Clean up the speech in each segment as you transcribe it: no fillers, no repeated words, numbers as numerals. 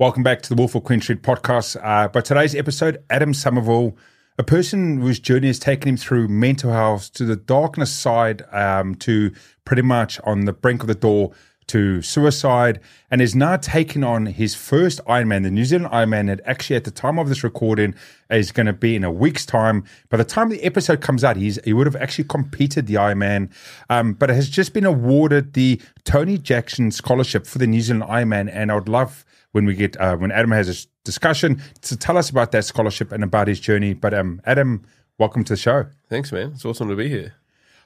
Welcome back to the Wolf of Queen Street podcast. But today's episode, Adam Sommerville, a person whose journey has taken him through mental health to the darkness side, to pretty much on the brink of the door to suicide, and is now taking on his first Ironman, the New Zealand Ironman, that actually at the time of this recording is going to be in a week's time. By the time the episode comes out, he would have actually competed the Ironman, but has just been awarded the Tony Jackson Scholarship for the New Zealand Ironman, and I would love when Adam has a discussion to tell us about that scholarship and about his journey. But Adam, welcome to the show. Thanks, man. It's awesome to be here.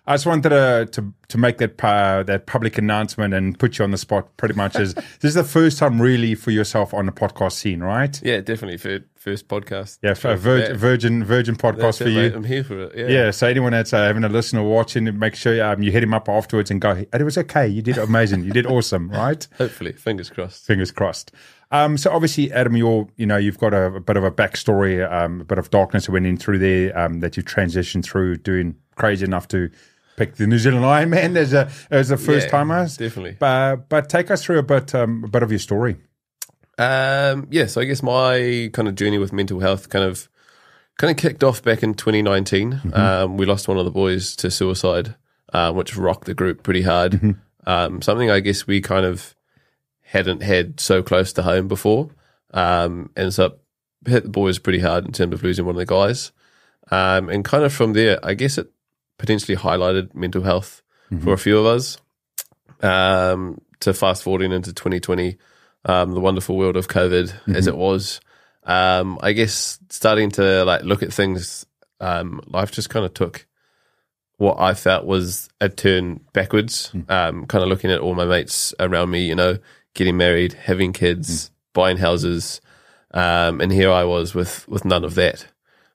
I just wanted to make that public announcement and put you on the spot pretty much. This is the first time really for yourself on the podcast scene, right? Yeah, definitely. First podcast. Yeah, virgin podcast for you. Mate, I'm here for it. Yeah, so anyone that's having a listen or watching, make sure you hit him up afterwards and go, it was okay. You did amazing. You did awesome, right? Hopefully. Fingers crossed. Fingers crossed. So obviously, Adam, you've got a bit of a backstory, a bit of darkness that went in through there, that you transitioned through, doing crazy enough to pick the New Zealand Ironman as a first timer. Definitely. But take us through a bit of your story. So I guess my kind of journey with mental health kind of kicked off back in 2019. Mm-hmm. We lost one of the boys to suicide, which rocked the group pretty hard. Mm-hmm. Something I guess we kind of hadn't had so close to home before. And so it hit the boys pretty hard in terms of losing one of the guys. And kind of from there, I guess it potentially highlighted mental health for a few of us. To fast forwarding into 2020, the wonderful world of COVID as it was, I guess starting to look at things, life just kind of took what I felt was a turn backwards, kind of looking at all my mates around me, getting married, having kids, buying houses, and here I was with none of that.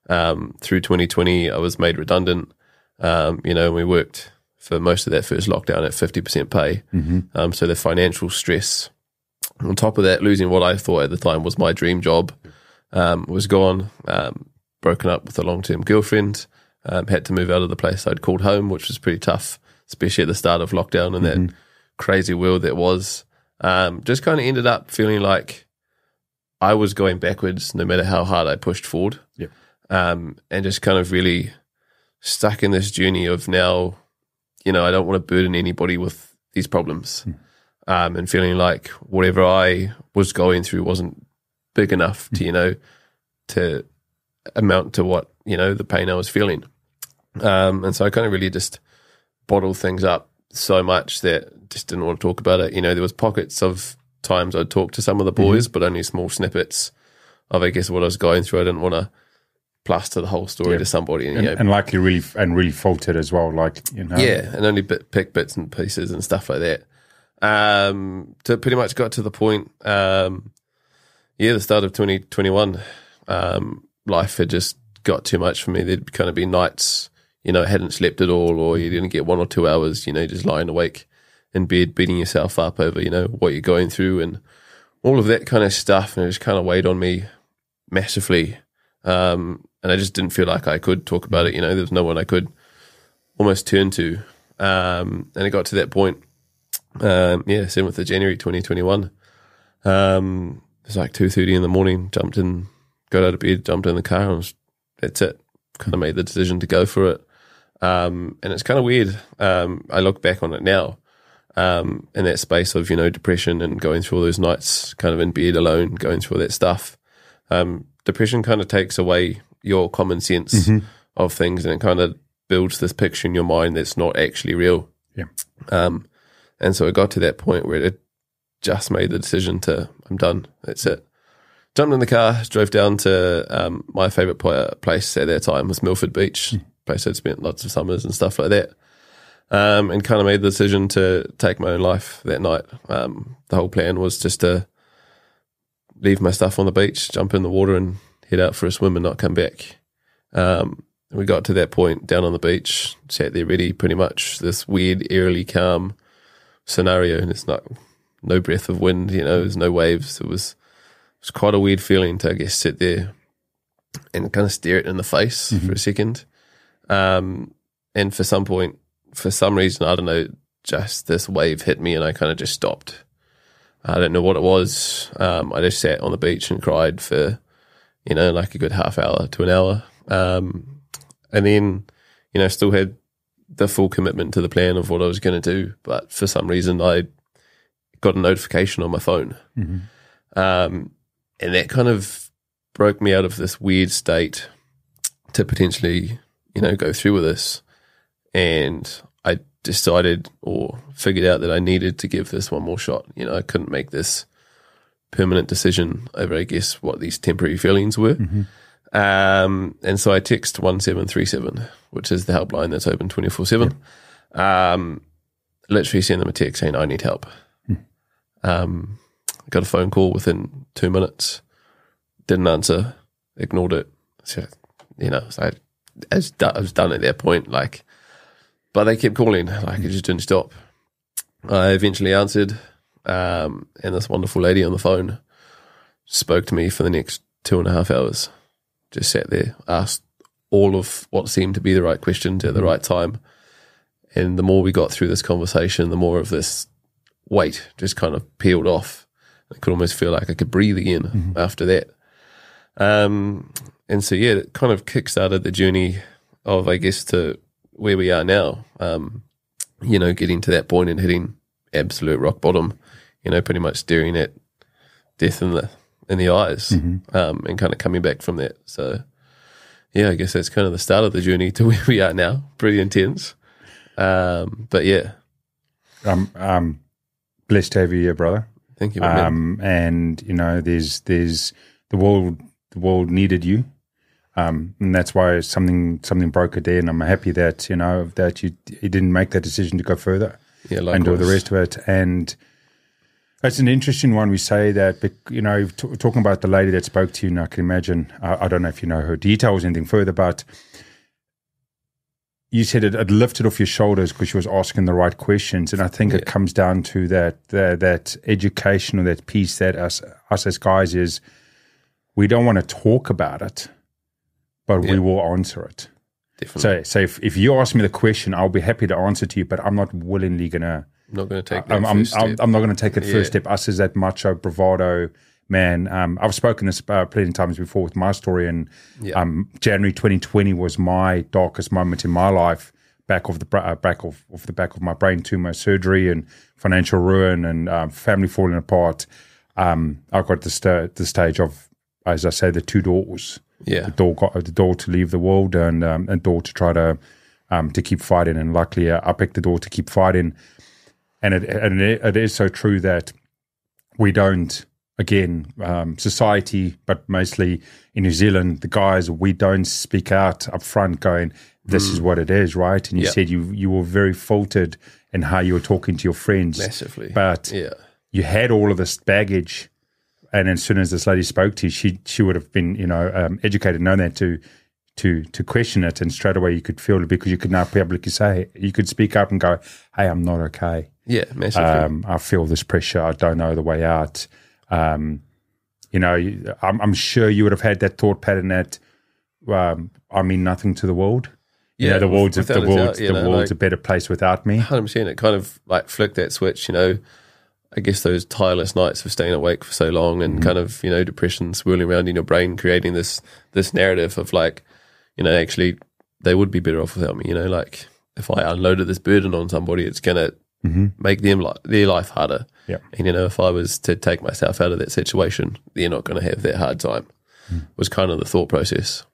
Through 2020, I was made redundant. We worked for most of that first lockdown at 50% pay. So the financial stress, on top of that, losing what I thought at the time was my dream job, was gone. Broken up with a long-term girlfriend, had to move out of the place I'd called home, which was pretty tough, especially at the start of lockdown and that crazy world that was. Just kind of ended up feeling like I was going backwards no matter how hard I pushed forward. Yep. And just kind of really stuck in this journey of now, I don't want to burden anybody with these problems, and feeling like whatever I was going through wasn't big enough to amount to what, the pain I was feeling. And so I kind of really just bottled things up so much that just didn't want to talk about it. There was pockets of times I'd talk to some of the boys, but only small snippets of, I guess, what I was going through. I didn't want to plaster the whole story to somebody, and likely really felt it as well, and only pick bits and pieces and stuff like that. To pretty much got to the point, the start of 2021, life had just got too much for me. There'd kind of be nights, hadn't slept at all, or you didn't get 1 or 2 hours, just lying awake in bed, beating yourself up over, what you're going through and all of that kind of stuff, and it just kind of weighed on me massively. And I just didn't feel like I could talk about it. There was no one I could almost turn to. And it got to that point, 7th of January 2021. It was like 2:30 in the morning, got out of bed, jumped in the car, and that's it. Kind of made the decision to go for it. And it's kind of weird. I look back on it now, in that space of, depression and going through all those nights kind of in bed alone, going through all that stuff. Depression kind of takes away your common sense of things, and it kind of builds this picture in your mind that's not actually real. Yeah. And so it got to that point where it just made the decision I'm done. That's it. Jumped in the car, drove down to my favourite place at that time was Milford Beach, place I'd spent lots of summers and stuff like that, and kind of made the decision to take my own life that night. The whole plan was just to leave my stuff on the beach, jump in the water and head out for a swim and not come back. We got to that point down on the beach, sat there ready, pretty much this weird, eerily calm scenario, and it's no breath of wind, there's no waves. It was quite a weird feeling to, I guess, sit there and kind of stare it in the face for a second. And for some reason, I don't know, just this wave hit me and I kind of just stopped. I don't know what it was. I just sat on the beach and cried for, like a good half hour to an hour. And then, still had the full commitment to the plan of what I was going to do. But for some reason, I got a notification on my phone. Mm-hmm. And that kind of broke me out of this weird state to potentially, go through with this. And I decided or figured out that I needed to give this one more shot. I couldn't make this permanent decision over, I guess, what these temporary feelings were. Mm-hmm. And so I text 1737, which is the helpline that's open 24/7. Yep. Literally send them a text saying, I need help. Got a phone call within 2 minutes, didn't answer, ignored it. So, so I was done at that point. But they kept calling, it just didn't stop. I eventually answered, and this wonderful lady on the phone spoke to me for the next 2.5 hours. Just sat there, asked all of what seemed to be the right questions at the right time. And the more we got through this conversation, the more of this weight just kind of peeled off. I could almost feel like I could breathe again after that. And so, it kind of kickstarted the journey of, I guess, to where we are now, getting to that point and hitting absolute rock bottom, pretty much staring at death in the eyes, and kind of coming back from that. So, I guess that's kind of the start of the journey to where we are now. Pretty intense. But yeah. Blessed to have you here, brother. Thank you, man. And, there's the world needed you. And that's why something broke a day, and I'm happy that, that you didn't make that decision to go further and do the rest of it. And it's an interesting one. We say that, talking about the lady that spoke to you, and I can imagine, I don't know if you know her details, anything further, but you said it lifted off your shoulders because she was asking the right questions. And I think it comes down to that education or that piece that us as guys is, we don't want to talk about it, but we will answer it. Definitely. So if you ask me the question, I'll be happy to answer to you, but I'm not willingly going to. I'm not going to take that first step. I'm not going to take that first step. Us as that macho bravado man. I've spoken this plenty of times before with my story, and January 2020 was my darkest moment in my life. Back of the back of my brain tumor, surgery, and financial ruin, and family falling apart. I got the stage of, as I say, the two doors. Yeah, the door to leave the world, and a door to try to keep fighting. And luckily, I picked the door to keep fighting. And it is so true that we don't, again, society, but mostly in New Zealand, the guys, we don't speak out up front going, this is what it is, right? And you said you were very filtered in how you were talking to your friends. Massively. But you had all of this baggage, and as soon as this lady spoke to you, she would have been, educated, known that to question it, and straight away you could feel it because you could now publicly say, you could speak up and go, hey, I'm not okay. Yeah, massively. I feel this pressure. I don't know the way out. I'm sure you would have had that thought pattern that I mean nothing to the world. Yeah, the world's a better place without me. 100%. It kind of flicked that switch. I guess those tireless nights of staying awake for so long, and kind of depression swirling around in your brain, creating this narrative of actually they would be better off without me. If I unloaded this burden on somebody, it's gonna make their life harder. Yeah. And if I was to take myself out of that situation, they're not going to have that hard time. Was kind of the thought process.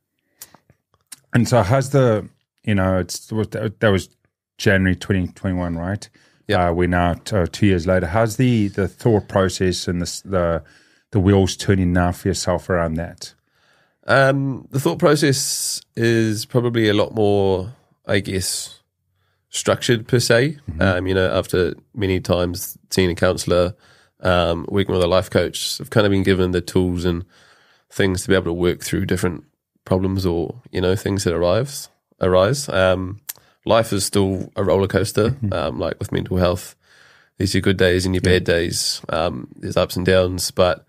And so how's that was January 2021, right? Yeah. We're now 2 years later. How's the thought process and the wheels turning now for yourself around that? The thought process is probably a lot more, I guess, structured per se. After many times seeing a counsellor, working with a life coach, I've kind of been given the tools and things to be able to work through different problems or things that arise. Life is still a roller coaster, like with mental health. There's your good days and your bad days. There's ups and downs, but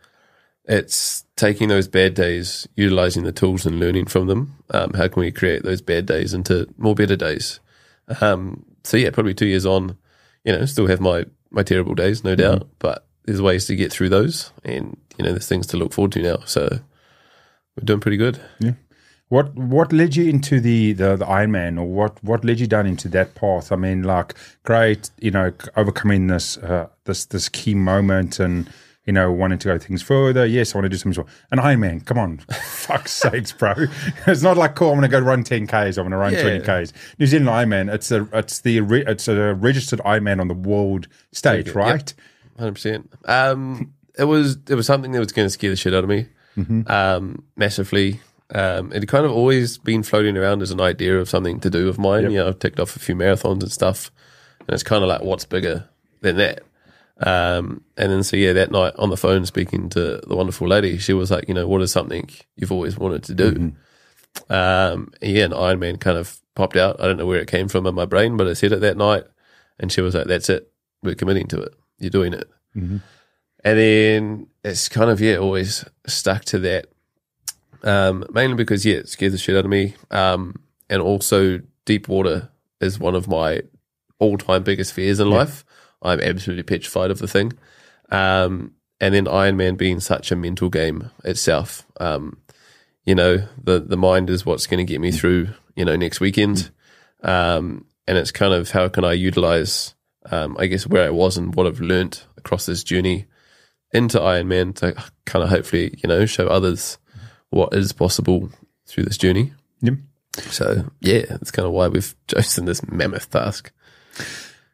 it's taking those bad days, utilizing the tools and learning from them. How can we create those bad days into more better days? Probably 2 years on, still have my terrible days, no doubt, but there's ways to get through those, and there's things to look forward to now. So we're doing pretty good. Yeah. What led you into the Ironman, or what led you down into that path? I mean, like, great, overcoming this this key moment, and wanting to go things further. Yes, I want to do something. An Ironman, come on, fuck's sakes, bro! It's not like, cool, I'm going to go run 10Ks. I'm going to run 20Ks. New Zealand Ironman. It's a registered Ironman on the world stage, right? 100%. It was something that was going to scare the shit out of me, massively. It had kind of always been floating around as an idea of something to do of mine. Yep. I've ticked off a few marathons and stuff, and it's kind of like, what's bigger than that? And then that night on the phone, speaking to the wonderful lady, she was like, what is something you've always wanted to do? An Ironman kind of popped out. I don't know where it came from in my brain, but I said it that night, and she was like, that's it, we're committing to it, you're doing it. And then it's kind of always stuck to that, mainly because it scares the shit out of me, and also deep water is one of my all-time biggest fears in life. I'm absolutely petrified of the thing. And then Ironman being such a mental game itself. The mind is what's going to get me through, next weekend. And it's kind of, how can I utilize, I guess, where I was and what I've learnt across this journey into Ironman to kind of hopefully, show others what is possible through this journey. Yep. So, that's kind of why we've chosen this mammoth task.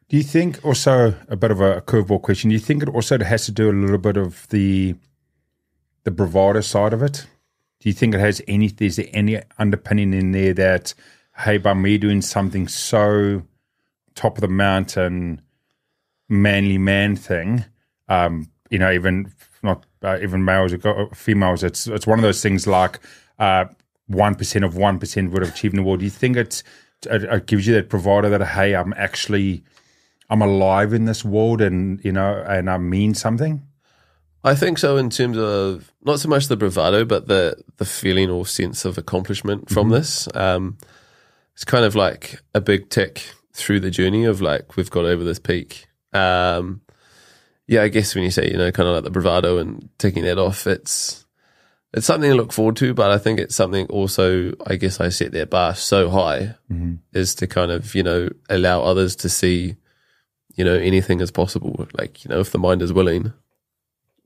Do you think, also a bit of a curveball question, do you think it also has to do a little bit of the bravado side of it? Do you think is there any underpinning in there that, hey, by me doing something so top of the mountain, manly man thing, even not even males or females, it's one of those things like 1% of 1% would have achieved the world. Do you think it gives you that bravado that, hey, I'm alive in this world, and and I mean something? I think so, in terms of not so much the bravado, but the feeling or sense of accomplishment from this. It's kind of like a big tick through the journey of, like, we've got over this peak. I guess when you say, kind of like the bravado and ticking that off, it's something to look forward to, but I think it's something also, I guess I set that bar so high, is to kind of, allow others to see, anything is possible. Like, if the mind is willing,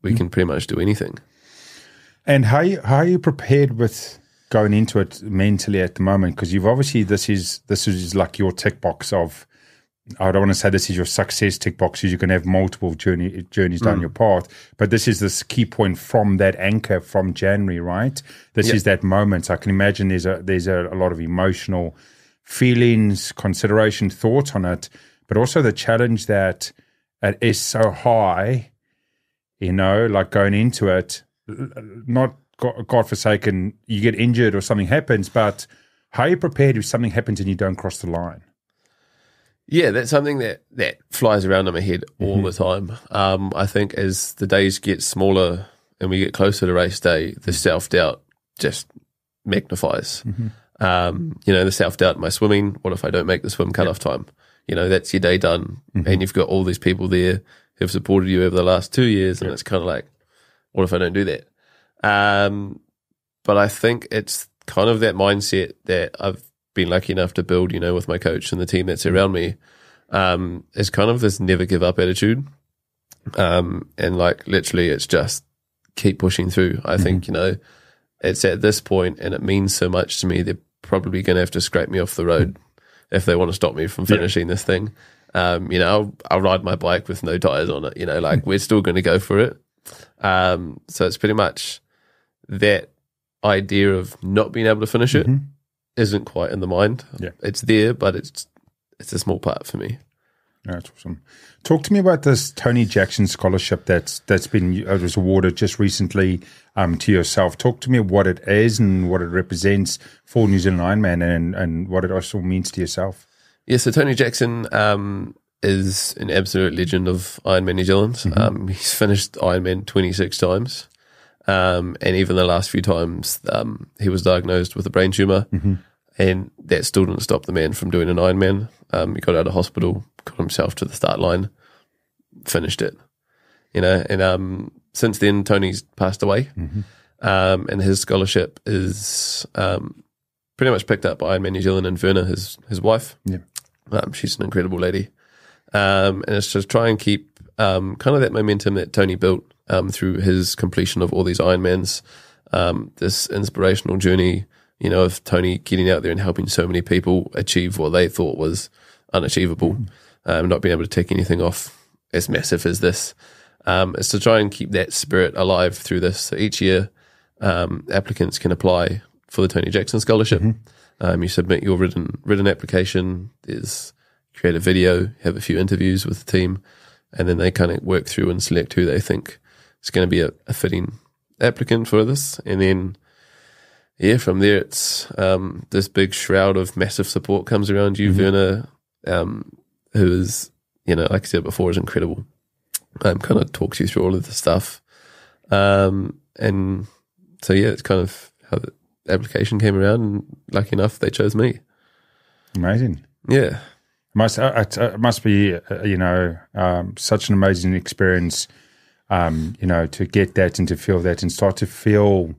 we can pretty much do anything. And how are you prepared with going into it mentally at the moment? Because you've obviously, this is like your tick box of, I don't want to say this is your success tick box, because you can have multiple journeys down your path, but this is this key point from that anchor from January, right? This is that moment. So I can imagine there's a lot of emotional feelings, consideration, thoughts on it, but also the challenge that it is so high, like going into it, not God forsaken, you get injured or something happens, but how are you prepared if something happens and you don't cross the line? Yeah, that's something that flies around in my head all the time. I think as the days get smaller and we get closer to race day, the self-doubt just magnifies. The self-doubt in my swimming, what if I don't make the swim cutoff time? That's your day done, and you've got all these people there who've supported you over the last 2 years, and it's kind of like, what if I don't do that? But I think it's kind of that mindset that I've been lucky enough to build, with my coach and the team that's around me, is kind of this never give up attitude. And like, literally, it's just keep pushing through. I think, it's at this point, and it means so much to me, they're probably going to have to scrape me off the road if they want to stop me from finishing this thing. I'll ride my bike with no tires on it, like, we're still going to go for it. So it's pretty much that idea of not being able to finish it isn't quite in the mind. Yeah. It's there, but it's a small part for me. That's awesome. Talk to me about this Tony Jackson scholarship that's been was awarded just recently to yourself. Talk to me what it is and what it represents for New Zealand Ironman, and what it also means to yourself. Yeah, so Tony Jackson is an absolute legend of Ironman New Zealand. He's finished Ironman 26 times. And even the last few times he was diagnosed with a brain tumor, and that still didn't stop the man from doing an Ironman. He got out of hospital, got himself to the start line, finished it. and since then Tony's passed away, and his scholarship is pretty much picked up by Ironman New Zealand and Verna, his wife. Yeah. She's an incredible lady, and it's to try and keep kind of that momentum that Tony built through his completion of all these Ironmans, this inspirational journey, of Tony getting out there and helping so many people achieve what they thought was unachievable, not being able to take anything off as massive as this. It's to try and keep that spirit alive through this. So each year, applicants can apply for the Tony Jackson Scholarship. You submit your written application. There's create a video, have a few interviews with the team, and then they kind of work through and select who they think is going to be a fitting applicant for this. And then, from there, it's this big shroud of massive support comes around you. Verna, who is, like I said before, is incredible. Kind of talks you through all of the stuff. And so, it's kind of how the application came around, and lucky enough, they chose me. Amazing. Yeah. It must be, such an amazing experience, to get that and to feel that and start to feel,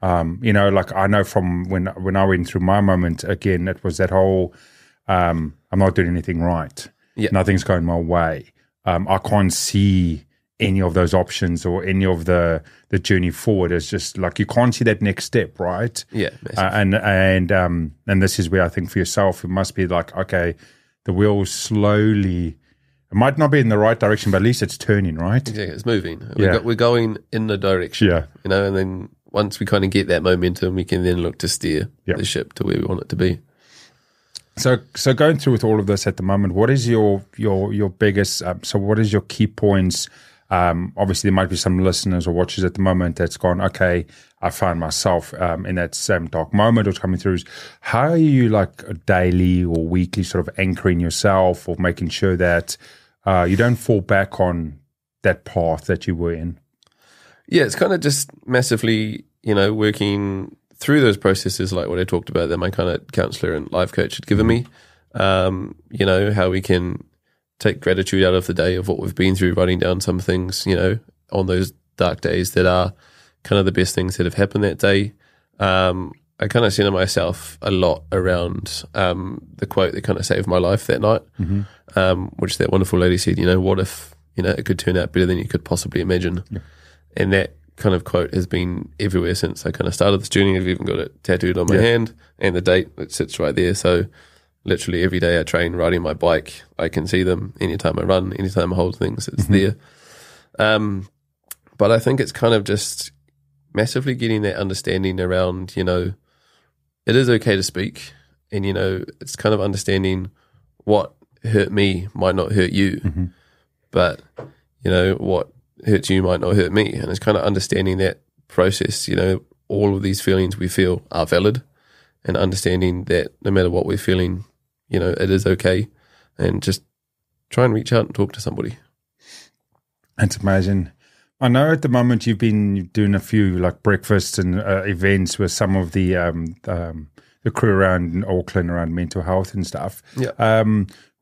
like I know from when I went through my moment, again, it was that whole, I'm not doing anything right. Yeah. Nothing's going my way. I can't see any of those options or any of the journey forward. It's just like you can't see that next step, right? Yeah. And this is where I think for yourself, it must be like, okay, the wheel slowly, it might not be in the right direction, but at least it's turning, right? Exactly, it's moving. We're going in the direction, and then once we kind of get that momentum, we can then look to steer the ship to where we want it to be. So going through with all of this at the moment, what is your biggest, so what is your key points? Obviously there might be some listeners or watchers at the moment that's gone, okay, I find myself in that same dark moment or coming through. How are you like daily or weekly sort of anchoring yourself or making sure that you don't fall back on that path that you were in? Yeah, it's kind of just massively, working through those processes like what I talked about that my kind of counselor and life coach had given me, how we can take gratitude out of the day of what we've been through, writing down some things, on those dark days that are kind of the best things that have happened that day. I kind of center myself a lot around the quote that kind of saved my life that night, which that wonderful lady said, what if, it could turn out better than you could possibly imagine. Yeah. And that kind of quote has been everywhere since I kind of started this journey. I've even got it tattooed on my hand and the date, it sits right there. So literally every day I train riding my bike, I can see them. Anytime I run, anytime I hold things, it's there. But I think it's kind of just massively getting that understanding around, it is okay to speak. And, it's kind of understanding what hurt me might not hurt you. But, what hurts you might not hurt me. And it's kind of understanding that process, all of these feelings we feel are valid, and understanding that no matter what we're feeling, it is okay, and just try and reach out and talk to somebody. That's amazing. I know at the moment you've been doing a few like breakfasts and events with some of the crew around in Auckland around mental health and stuff. Yeah.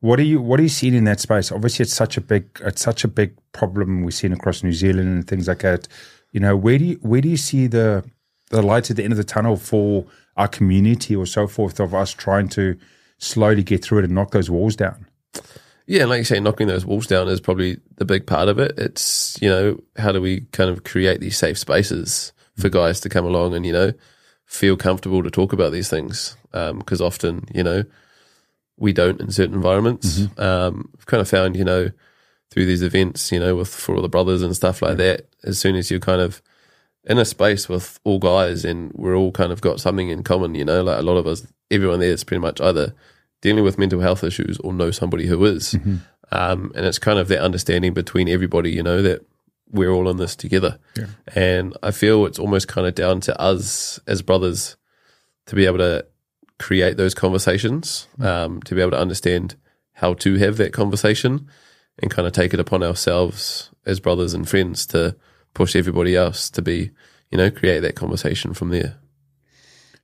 What are you seeing in that space? Obviously, it's such a big problem we're seeing across New Zealand and things like that. Where do you see the light at the end of the tunnel for our community or so forth, of us trying to slowly get through it and knock those walls down? Yeah, and like you say, knocking those walls down is probably the big part of it. It's, how do we kind of create these safe spaces for guys to come along and, feel comfortable to talk about these things? Because often, we don't in certain environments. I've kind of found, through these events, for all the brothers and stuff like that, as soon as you're kind of in a space with all guys and we're all kind of got something in common, like a lot of us, everyone there is pretty much either dealing with mental health issues or know somebody who is. And it's kind of that understanding between everybody, that we're all in this together. Yeah. And I feel it's almost kind of down to us as brothers to be able to create those conversations, to be able to understand how to have that conversation and kind of take it upon ourselves as brothers and friends to push everybody else to be, create that conversation from there.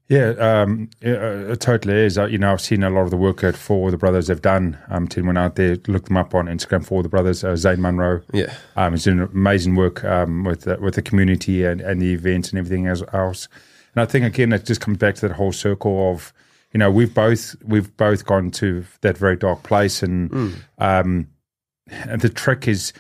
It totally is. I've seen a lot of the work that Four of the Brothers have done. Tim went out there, looked them up on Instagram. Four of the Brothers, Zane Munro. Yeah, he's doing amazing work with the community and the events and everything else. And I think again, it just comes back to that whole circle of, we've both gone to that very dark place, and the trick is,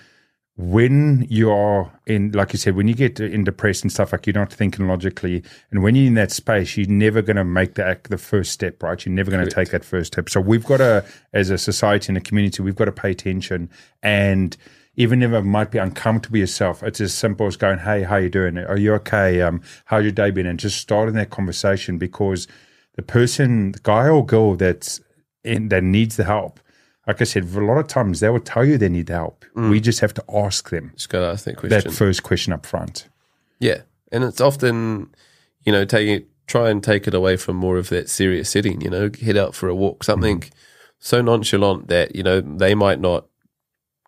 when you are in, like you said, when you get in depressed and stuff, like, you're not thinking logically, and when you're in that space, you're never going to make the first step, right? You're never going to take that first step. So we've got to, as a society and a community, we've got to pay attention. And even if it might be uncomfortable yourself, it's as simple as going, "Hey, how you doing? Are you okay? How's your day been?" And just starting that conversation, because the guy or girl that needs the help, like I said, a lot of times they will tell you they need help. We just have to ask them. Just got to ask that question. That first question up front. Yeah. And it's often, try and take it away from more of that serious setting, head out for a walk, something so nonchalant that, they might not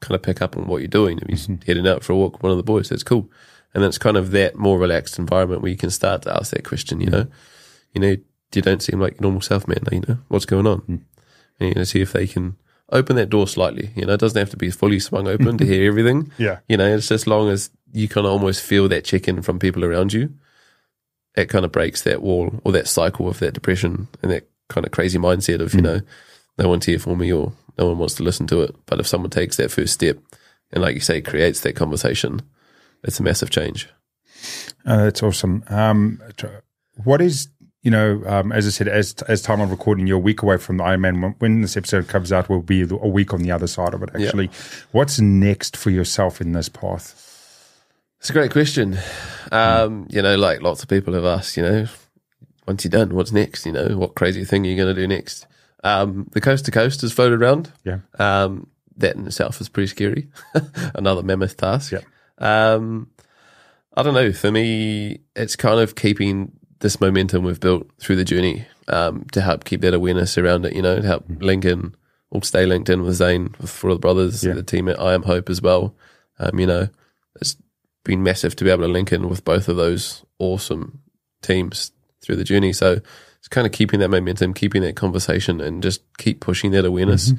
kind of pick up on what you're doing. If you're heading out for a walk with one of the boys, that's cool. And it's kind of that more relaxed environment where you can start to ask that question, you don't seem like your normal self, man. What's going on? And see if they can open that door slightly. It doesn't have to be fully swung open to hear everything. Yeah. It's just long as you kind of almost feel that check-in from people around you, it kind of breaks that wall or that cycle of that depression and that kind of crazy mindset of, no one's here for me or no one wants to listen to it. But if someone takes that first step and, like you say, creates that conversation, it's a massive change. That's awesome. What is, as I said, as time of recording, you're a week away from the Ironman. When this episode comes out, we'll be a week on the other side of it, actually. Yeah. What's next for yourself in this path? It's a great question. Like lots of people have asked, once you're done, what's next? What crazy thing are you going to do next? The coast to coast has floated around. Yeah. That in itself is pretty scary. Another mammoth task. Yeah. I don't know. For me, it's kind of keeping this momentum we've built through the journey to help keep that awareness around it, to help link in or stay linked in with Zane, with Four of the Brothers, the team at I Am Hope as well. It's been massive to be able to link in with both of those awesome teams through the journey. So it's kind of keeping that momentum, keeping that conversation, and just keep pushing that awareness.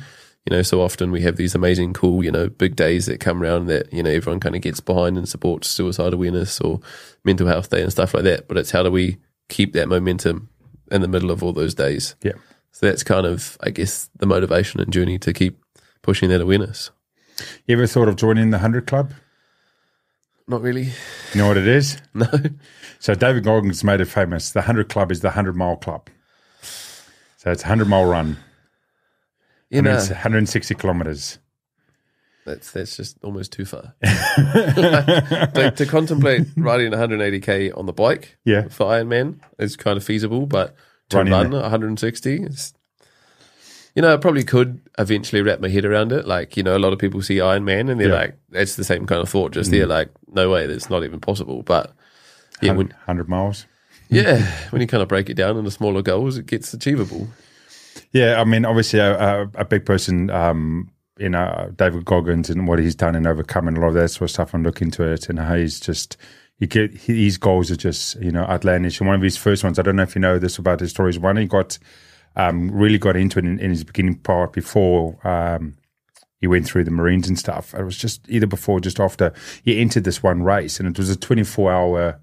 So often we have these amazing, cool, big days that come around that, everyone kind of gets behind and supports suicide awareness or mental health day and stuff like that. But it's how do we keep that momentum in the middle of all those days? Yeah. So that's kind of, I guess, the motivation and journey to keep pushing that awareness. You ever thought of joining the 100 Club? Not really. You know what it is? No. So David Goggins made it famous. The 100 Club is the 100-mile club. So it's a 100-mile run. It's 160 kilometers. That's just almost too far. to contemplate riding 180k on the bike for Ironman is kind of feasible, but to run 160 is, I probably could eventually wrap my head around it. Like, a lot of people see Ironman and they're like, that's the same kind of thought. Just they're like, no way, that's not even possible. But 100 miles. Yeah, when you kind of break it down into smaller goals, it gets achievable. Yeah, I mean, obviously a big person, David Goggins and what he's done and overcome and a lot of that sort of stuff, and look into it, and how he's just, his goals are just, outlandish. And one of his first ones, I don't know if you know this about his stories, one he got, really got into it in his beginning part before he went through the Marines and stuff. It was just either before or just after he entered this one race, and it was a 24-hour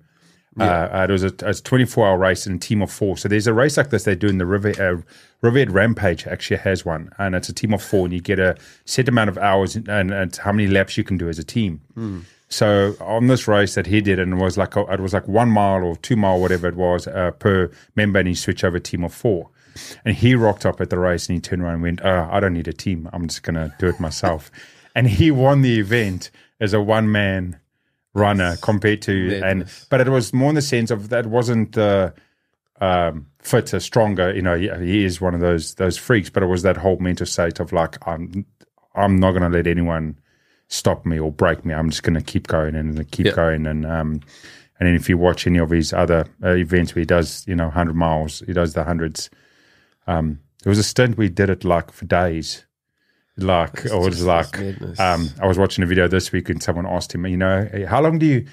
it was a 24-hour race in a team of 4. So there's a race like this they do in the Riviera Rampage actually has one, and it's a team of 4, and you get a set amount of hours and how many laps you can do as a team. So on this race that he did, and it was like 1 mile or 2 mile, whatever it was, per member, and he switched over a team of 4. And he rocked up at the race and he turned around and went, I don't need a team. I'm just going to do it myself. And he won the event as a one-man runner compared to, but it was more in the sense of that wasn't fitter, stronger. He is one of those freaks, but it was that whole mental state of like, I'm not going to let anyone stop me or break me. I'm just going to keep going and keep going. And then if you watch any of his other events where he does, 100 miles, he does the hundreds. There was a stint we did it like for days. I was watching a video this week and someone asked him, how long do you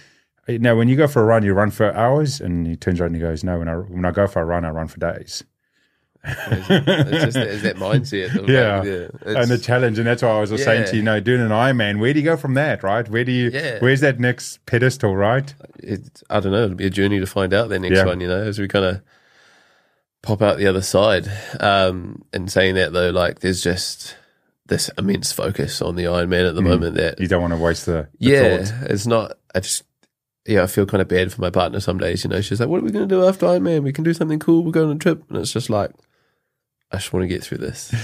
Now, when you go for a run, you run for hours, and he turns around and he goes, "No, when I go for a run, I run for days." It's that mindset. And the challenge, and that's why I was saying to you, doing an Ironman, where do you go from that, right? Where's that next pedestal, right? I don't know. It'll be a journey to find out that next one, as we kind of pop out the other side. And saying that though, like there's just this immense focus on the Ironman at the moment that you don't want to waste the thought. It's not. I feel kind of bad for my partner some days. She's like, "What are we going to do after Ironman? We can do something cool. We're going on a trip," and it's just like, I just want to get through this.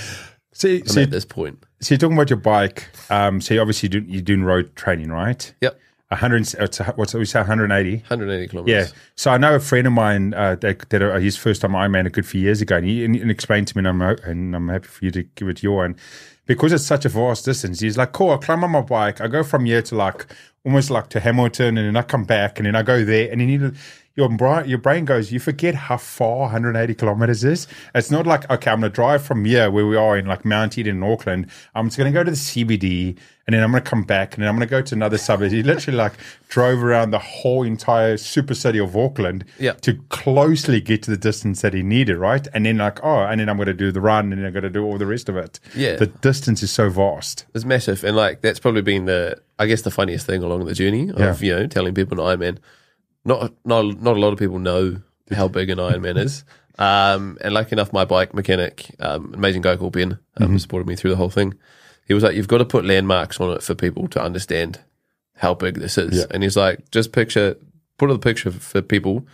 I'm at this point. So you're talking about your bike. So you obviously you're doing road training, right? Yep. 100. What's we say? 180. 180 kilometers. Yeah. So I know a friend of mine that his first time Ironman a good few years ago, and he explained to me, and I'm happy for you to give it your own, because it's such a vast distance. He's like, "Cool, I climb on my bike. I go from here to almost to Hamilton, and then I come back, and then I go there, and then your brain goes, you forget how far 180 kilometers is. It's not like, okay, I'm going to drive from here where we are in Mount Eden in Auckland. I'm just going to go to the CBD, and then I'm going to come back, and then I'm going to go to another suburb." He literally drove around the whole entire super city of Auckland to closely get to the distance that he needed, right? And then and then I'm going to do the run, and then I'm going to do all the rest of it. Yeah. The distance is so vast. It's massive. And that's probably been the funniest thing along the journey of, telling people an Ironman. Not a lot of people know how big an Ironman is. And lucky enough, my bike mechanic, amazing guy called Ben, supported me through the whole thing. He was like, "You've got to put landmarks on it for people to understand how big this is." Yeah. And he's like, "Just put a picture for people.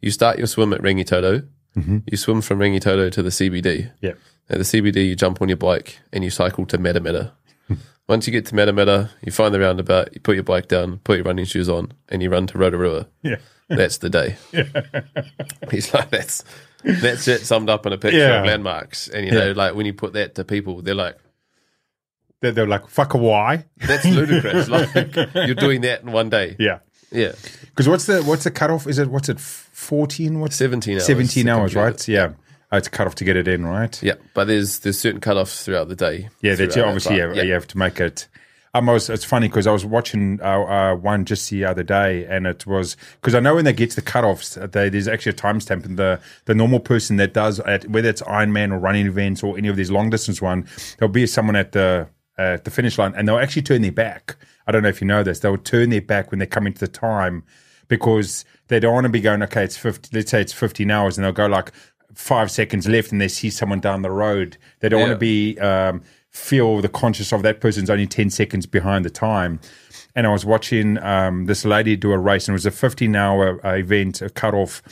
You start your swim at Rangitoto. You swim from Rangitoto to the CBD. Yeah. At the CBD, you jump on your bike and you cycle to Matamata. Once you get to Matamata, you find the roundabout, you put your bike down, put your running shoes on, and you run to Rotorua. Yeah. That's the day." Yeah. He's like, that's it summed up in a picture of landmarks. And, when you put that to people, they're like, "Fuck a why?" That's ludicrous. You're doing that in one day. Yeah. Yeah. Because what's the cutoff? What's it, 14? 17 hours. 17 hours, right? Yeah. It's a cutoff to get it in, right? Yeah, but there's certain cutoffs throughout the day. Yeah, obviously you have to make it. It's funny because I was watching one just the other day, and it was because I know when they get to the cutoffs, there's actually a timestamp, and the normal person that does whether it's Ironman or running events or any of these long distance one, there'll be someone at the finish line, and they'll actually turn their back. I don't know if you know this. They'll turn their back when they come into the time because they don't want to be going, okay, it's 50. Let's say it's 15 hours, and they'll go 5 seconds left, and they see someone down the road. They don't want to be feel the conscious of that person's only 10 seconds behind the time. And I was watching this lady do a race, and it was a 15-hour event, a cutoff.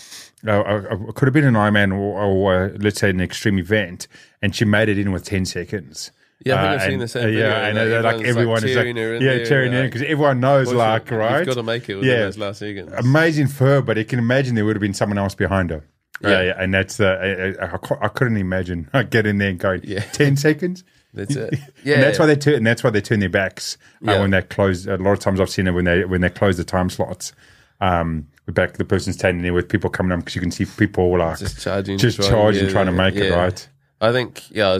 Could have been an Ironman or let's say an extreme event, and she made it in with 10 seconds. Yeah, I think I've seen the same video. Yeah, and everyone is cheering her in because everyone knows, right? You've got to make it within those last seconds. Amazing for her, but I can imagine there would have been someone else behind her. Yeah, and that's I couldn't imagine getting there and going 10 seconds. That's it. Yeah, and that's why they turn their backs when they close. A lot of times I've seen it when they close the time slots. The person's standing there with people coming up because you can see people just charging, trying to make it right. I think I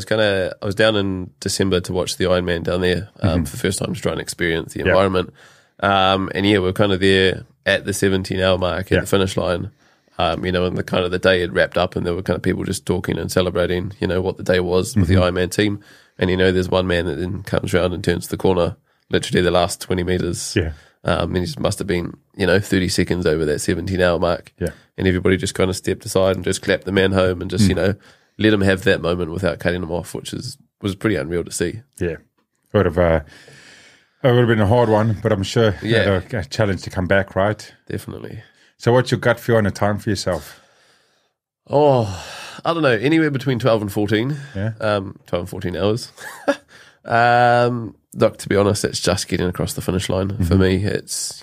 was down in December to watch the Ironman down there for the first time to try and experience the environment. And we're kind of there at the 17-hour mark at the finish line. And the day had wrapped up, and there were kind of people just talking and celebrating, what the day was with the Ironman team. And, there's one man that then comes around and turns the corner, literally the last 20 meters. Yeah. And he just must have been, 30 seconds over that 17-hour mark. Yeah. And everybody just kind of stepped aside and just clapped the man home and just, let him have that moment without cutting him off, which was pretty unreal to see. Yeah. It would have been a hard one, but I'm sure a challenge to come back, right? Definitely. So what's your gut feel on a time for yourself? Oh, I don't know. Anywhere between 12 and 14. Yeah. 12 and 14 hours. Look, to be honest, it's just getting across the finish line. For me, it's,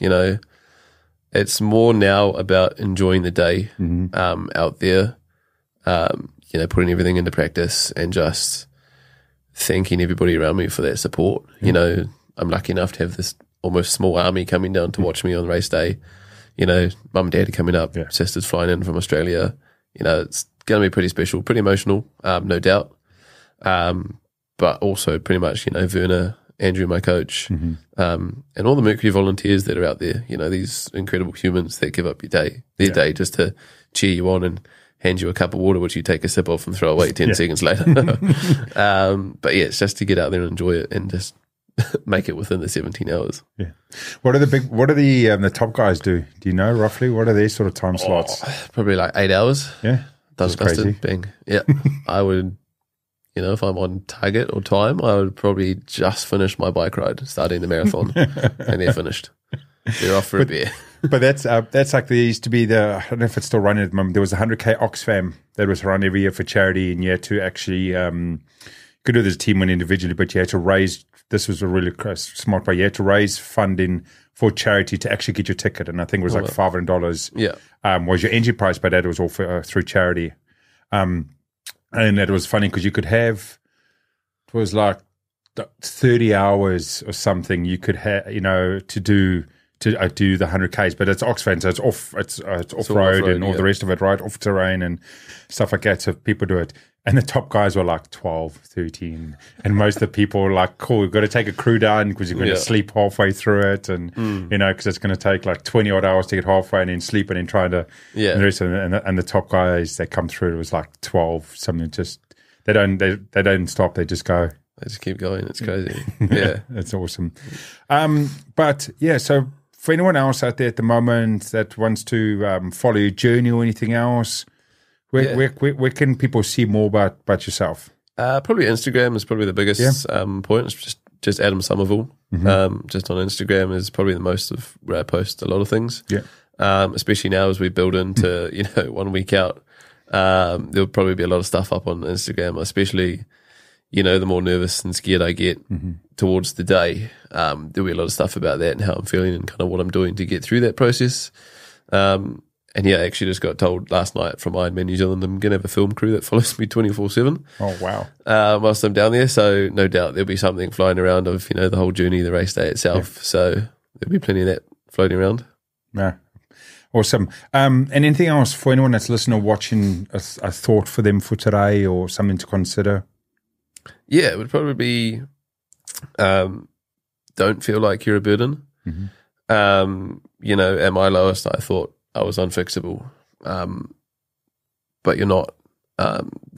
it's more now about enjoying the day out there, putting everything into practice and just thanking everybody around me for that support. I'm lucky enough to have this almost small army coming down to watch me on race day. Mum and dad are coming up, sisters flying in from Australia. It's going to be pretty special, pretty emotional, no doubt. But also pretty much, Verna Andrew, my coach, and all the Mercury volunteers that are out there, these incredible humans that give up their day just to cheer you on and hand you a cup of water, which you take a sip of and throw away 10 seconds later. But yeah, it's just to get out there and enjoy it and just make it within the 17 hours. Yeah. What do the top guys do? Do you know roughly? What are their sort of time slots? Probably like 8 hours. Yeah. That's crazy. Bang. Yeah. I would, if I'm on target or time, I would probably just finish my bike ride, starting the marathon, and they're finished. They're off for a beer. But that's like there used to be I don't know if it's still running at the moment. There was a 100K Oxfam that was run every year for charity, and you had to actually could do this team win individually, but you had to raise. This was a really smart way. You had to raise funding for charity to actually get your ticket, and I think it was like $500. Yeah, was your entry price, but that was all through charity. And it was funny because you could have it was like 30 hours or something. You could have to do the 100Ks, but it's Oxfam, so it's off-road and all the rest of it, right? Off terrain and stuff like that. So people do it. And the top guys were like 12, 13. And most of the people were like, cool, we've got to take a crew down because you're going to sleep halfway through it. And, because it's going to take like 20 odd hours to get halfway and then sleep and then trying to. Yeah. And the top guys, they come through, it was like 12, something just, they don't stop, they just go. They just keep going. It's crazy. Yeah. That's awesome. But yeah, so for anyone else out there at the moment that wants to follow your journey or anything else, where can people see more about yourself? Probably Instagram is probably the biggest point. It's just Adam Sommerville. Just on Instagram is probably the most of where I post a lot of things. Yeah. Especially now as we build into 1 week out, there'll probably be a lot of stuff up on Instagram, especially the more nervous and scared I get towards the day. There'll be a lot of stuff about that and how I'm feeling and kind of what I'm doing to get through that process. And yeah, I actually just got told last night from Ironman New Zealand I'm going to have a film crew that follows me 24/7. Oh, wow. Whilst I'm down there. So no doubt there'll be something flying around of, the whole journey, the race day itself. Yeah. So there'll be plenty of that floating around. Yeah. Awesome. And anything else for anyone that's listening or watching, a thought for them for today or something to consider? Yeah, it would probably be don't feel like you're a burden. At my lowest, I thought I was unfixable, but you're not.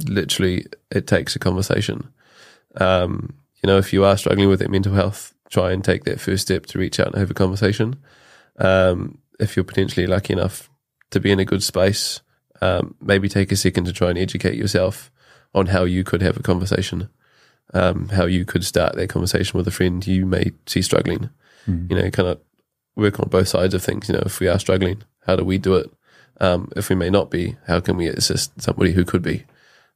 Literally, it takes a conversation. If you are struggling with that mental health, try and take that first step to reach out and have a conversation. If you're potentially lucky enough to be in a good space, maybe take a second to try and educate yourself on how you could have a conversation, how you could start that conversation with a friend you may see struggling. Kind of work on both sides of things. If we are struggling, how do we do it? If we may not be, how can we assist somebody who could be?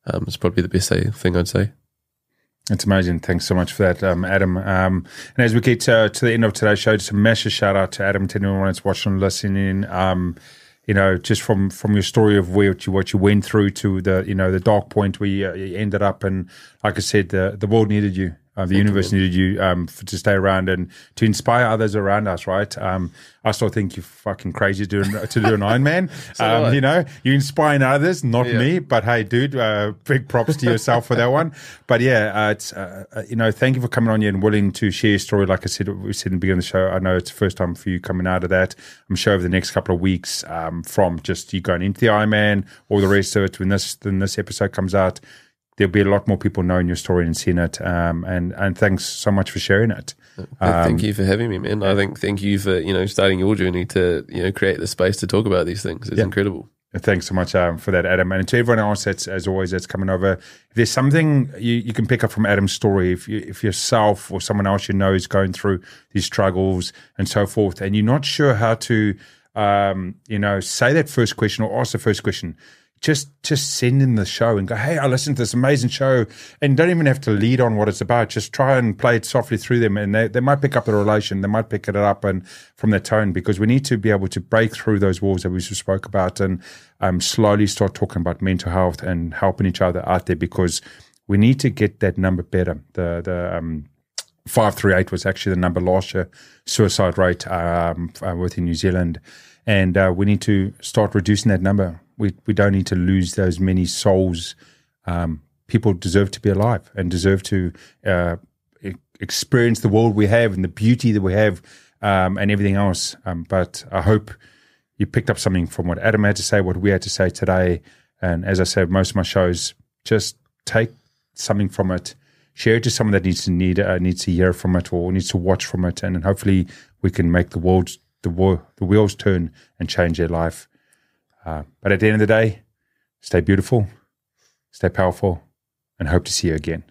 It's probably the best thing I'd say. It's amazing. Thanks so much for that, Adam. And as we get to the end of today's show, just a massive shout out to Adam, to anyone that's watching and listening. Just from your story of what you went through to the dark point where you ended up, and like I said, the world needed you. The universe needed you to stay around and to inspire others around us, right? I still think you're fucking crazy to do an Ironman. You're inspiring others, not me. But hey, dude, big props to yourself for that one. But yeah, it's thank you for coming on here and willing to share your story. Like I said, we said in the beginning of the show, I know it's the first time for you coming out of that. I'm sure over the next couple of weeks, from just you going into the Ironman, all the rest of it, when this episode comes out, there'll be a lot more people knowing your story and seeing it. And thanks so much for sharing it. Thank you for having me, man. I think thank you for, starting your journey to, create the space to talk about these things. It's incredible. Thanks so much for that, Adam. And to everyone else as always, that's coming over, if there's something you can pick up from Adam's story, if yourself or someone else is going through these struggles and so forth, and you're not sure how to, say that first question or ask the first question, just send in the show and go, hey, I listened to this amazing show, and don't even have to lead on what it's about. Just try and play it softly through them, and they might pick up the relation. They might pick it up and from the tone, because we need to be able to break through those walls that we just spoke about and slowly start talking about mental health and helping each other out there, because we need to get that number better. The 538 was actually the number last year, suicide rate within New Zealand, and we need to start reducing that number. We don't need to lose those many souls. People deserve to be alive and deserve to experience the world we have and the beauty that we have and everything else. But I hope you picked up something from what Adam had to say, what we had to say today. And as I said, most of my shows, just take something from it, share it to someone that needs to hear from it or needs to watch from it, and then hopefully we can make the wheels turn and change their life. But at the end of the day, stay beautiful, stay powerful, and hope to see you again.